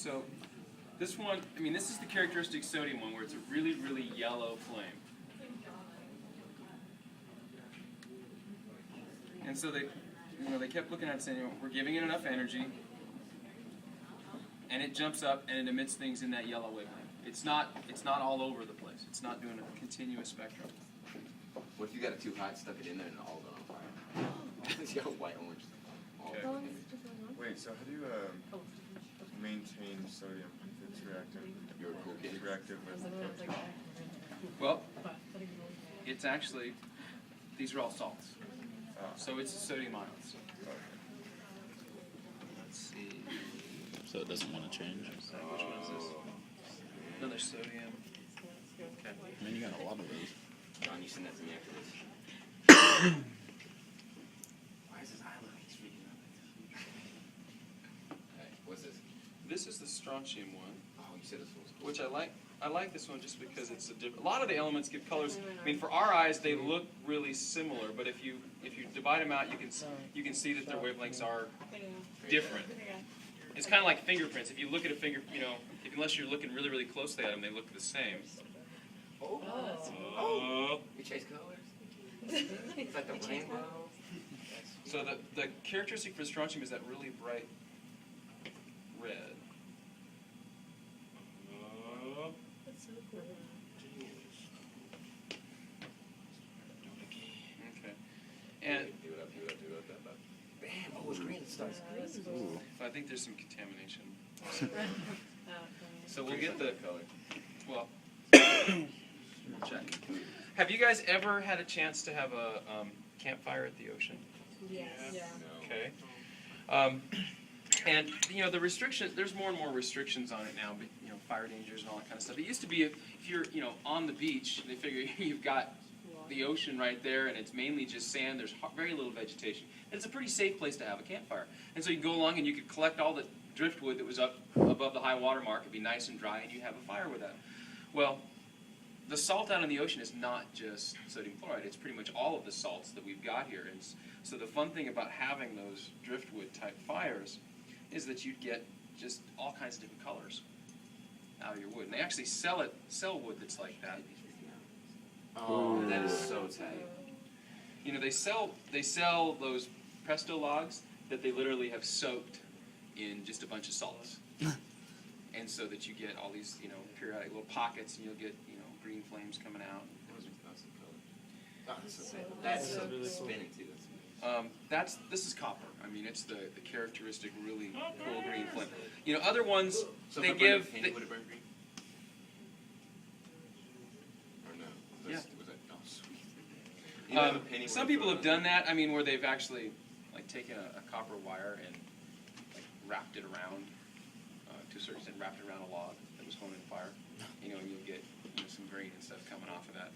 So this one, I mean, this is the characteristic sodium one where it's a really, really yellow flame. And so they kept looking at it saying, we're giving it enough energy, and it jumps up and it emits things in that yellow wavelength. It's not all over the place. It's not doing a continuous spectrum. What if you got it too hot, stuck it in there, and all got on fire? It's got white, orange. Okay. Wait, so how do you maintain sodium if it's reactive? You're cool kid. Reactive with chemistry? Well, it's actually, these are all salts. So it's sodium ions. Let's see. So it doesn't want to change. So which one is this? Another sodium. Okay. I mean, you got a lot of those. John, you send that to me after this. Why is his eye looking freaking out like this? Alright, what's this? This is the strontium one, Oh, you said this was cool. which I like. I like this one just because it's a lot of the elements give colors. I mean, for our eyes, they look really similar, but if you divide them out, you can see that their wavelengths are different. It's kind of like fingerprints. If you look at a finger, unless you're looking really, really closely at them, they look the same. Oh. You chase colors? It's like the rainbow. So the characteristic for strontium is that really bright red. That's so cool. Okay. And Do it up. Bam! Oh, it's green. It starts. Ooh. I think there's some contamination. So we'll get the color. well. We'll check. Have you guys ever had a chance to have a campfire at the ocean? Yes. Yeah. Okay. And the restrictions. There's more and more restrictions on it now. But, fire dangers and all that kind of stuff. It used to be if you're on the beach, they figure you've got the ocean right there, and it's mainly just sand. There's very little vegetation. And it's a pretty safe place to have a campfire. And so you go along and you could collect all the driftwood that was up above the high water mark. It'd be nice and dry, and you have a fire with that. Well, the salt out in the ocean is not just sodium chloride. It's pretty much all of the salts that we've got here. And so the fun thing about having those driftwood type fires is that you'd get just all kinds of different colors out of your wood. And they actually sell wood that's like that. Oh, that is so tight. They sell those Presto logs that they literally have soaked in just a bunch of salts. And so that you get all these, periodic little pockets, and you'll get, green flames coming out. That's spinning too. This is copper. I mean, it's the characteristic really cool green flame. Other ones, So they if I burn a give... penny, would it burn green? Or no? Yeah. Was that, oh, sweet. You have a penny, Some people have done that, where they've actually, taken a copper wire and, wrapped it around, to a certain extent, wrapped it around a log that was holding fire. And you'll get, some green and stuff coming off of that.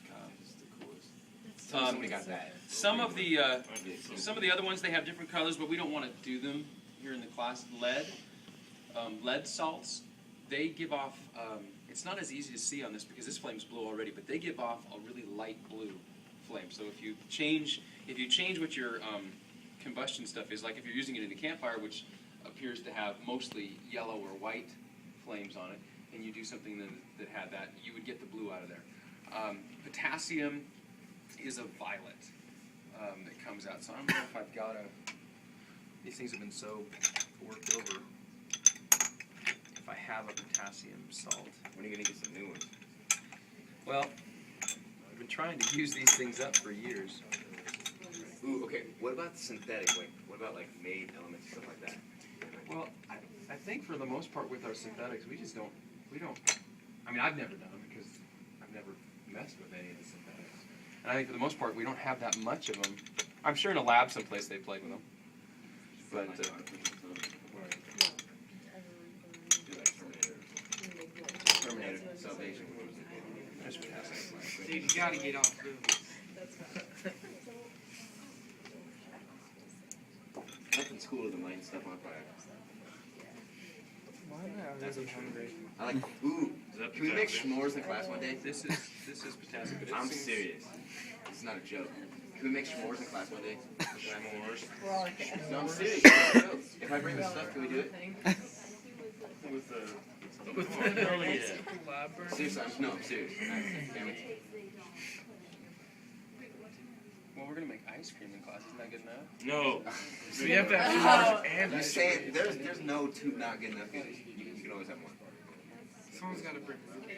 God, this is the coolest. Somebody got that. Some of the other ones, they have different colors, but we don't want to do them here in the class. Lead salts, they give off, it's not as easy to see on this because this flame's blue already, but they give off a really light blue flame. So if you change what your combustion stuff is, like if you're using it in a campfire, which appears to have mostly yellow or white flames on it, and you do something that had that, you would get the blue out of there. Potassium is a violet that comes out. So I don't know if I've got these things have been so worked over. If I have a potassium salt. When are you going to get some new ones? Well, I've been trying to use these things up for years. Ooh, okay. What about synthetic? What about made elements and stuff like that? Well, I think for the most part with our synthetics, we don't, I mean, I've never done them because I've never messed with any of the synthetics. And I think for the most part, we don't have that much of them. I'm sure in a lab someplace they played with them. But, Terminator, Salvation. there's potassium. Dude, you gotta get off food. Nothing's cooler than lighting stuff on fire. Why am I already hungry? I like. Ooh, can we make s'mores in class one day? This is potassium. But I'm serious. This is not a joke. Can we make s'mores in class one day? S'mores? No, I'm serious. It's not a joke. If I bring this stuff, can we do it? with the. Hell yeah. Seriously, I'm serious. Damn it. Well, we're gonna make ice cream in class. Isn't that good enough? No. So you have to have s'mores and You ice say cream. there's no two not good enough. You can always have one. Someone's got to bring root beer.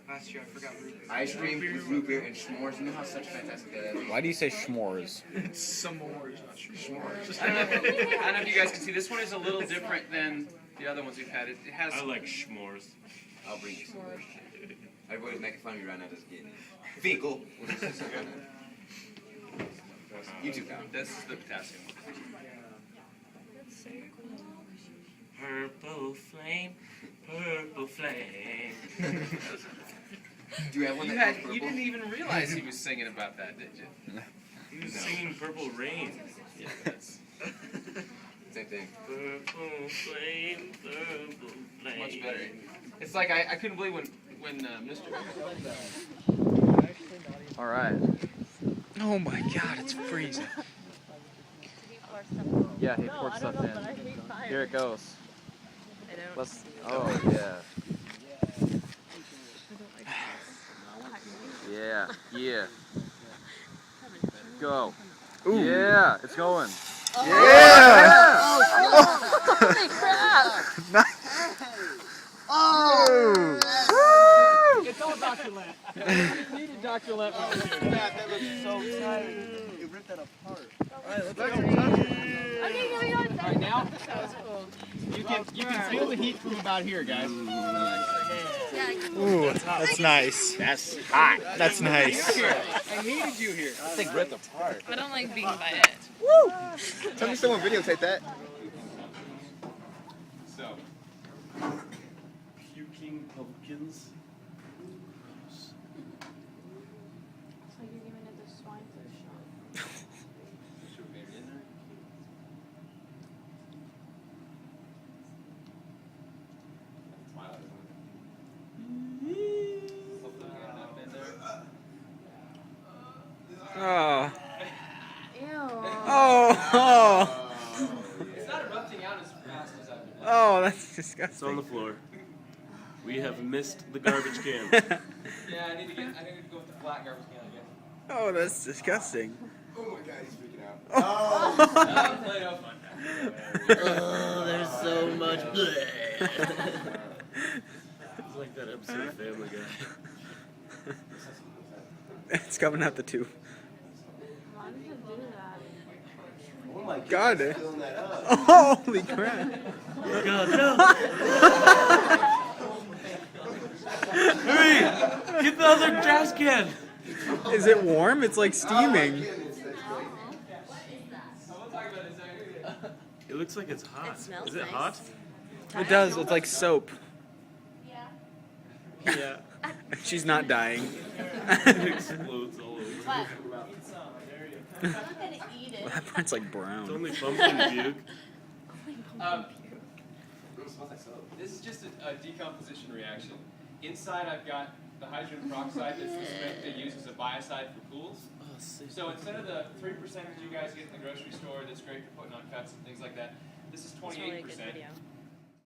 Last year I forgot root beer. Ice cream with root beer and s'mores. You know how such fantastic that is. Why do you say s'mores? It's s'mores, not s'mores. I don't know if you guys can see. This one is a little different than the other ones we've had. It has. I like s'mores. I'll bring you some. Everybody's making fun of me right now just getting it. Finkel. You two count. This is the potassium one. That's so cool. Purple flame, purple flame. Do you have one You that had. goes purple? You didn't even realize he was singing about that, did you? He was singing Purple Rain. Yeah, that's Same thing. Purple flame, purple flame. much better. It's like I couldn't believe when Mr. All right. Oh my God, it's freezing. Yeah, he poured stuff in. Here it goes. I don't. Let's. Oh yeah. Yeah. Yeah. Go. Yeah, it's going. Holy crap! It's all Dr. Lamp. We needed Dr. Lamp. that looks so tight. You ripped that apart. Okay, give me one second. Alright, now That was cool. you can feel the heat from about here, guys. Yeah, Ooh, that's nice. That's hot. That's nice. I needed you here. That thing ripped apart. I don't like being by it. Tell me someone videotape that. So Puking pumpkins. It's like you're giving it the swine flu shot. should we maybe in there? Hopefully we got enough in there. Oh. Ew. Oh. It's not erupting out as fast as I've been. Oh, that's It's on disgusting. the floor. We have missed the garbage can. Yeah, I need to go with the flat garbage can again. Oh, that's disgusting. Oh my God, he's freaking out. Play-Doh. Oh, there's so much blood. It's like that episode of Family Guy. It's coming out the tube. Why did you do that? Oh my God. filling that up. Holy crap. Oh God, no! Hurry! Get the other trash can! Is it warm? It's like steaming. It looks like it's hot. It smells Is it nice. hot? It does. It's like soap. Yeah. She's not dying. It explodes all over. What? I'm not gonna eat it. That part's like It's brown. only pumpkin puke. This is just a decomposition reaction. Inside I've got the hydrogen peroxide that's the strength they use as a biocide for pools. So instead of the 3% that you guys get in the grocery store that's great for putting on cuts and things like that, this is It's really a good 28%. video.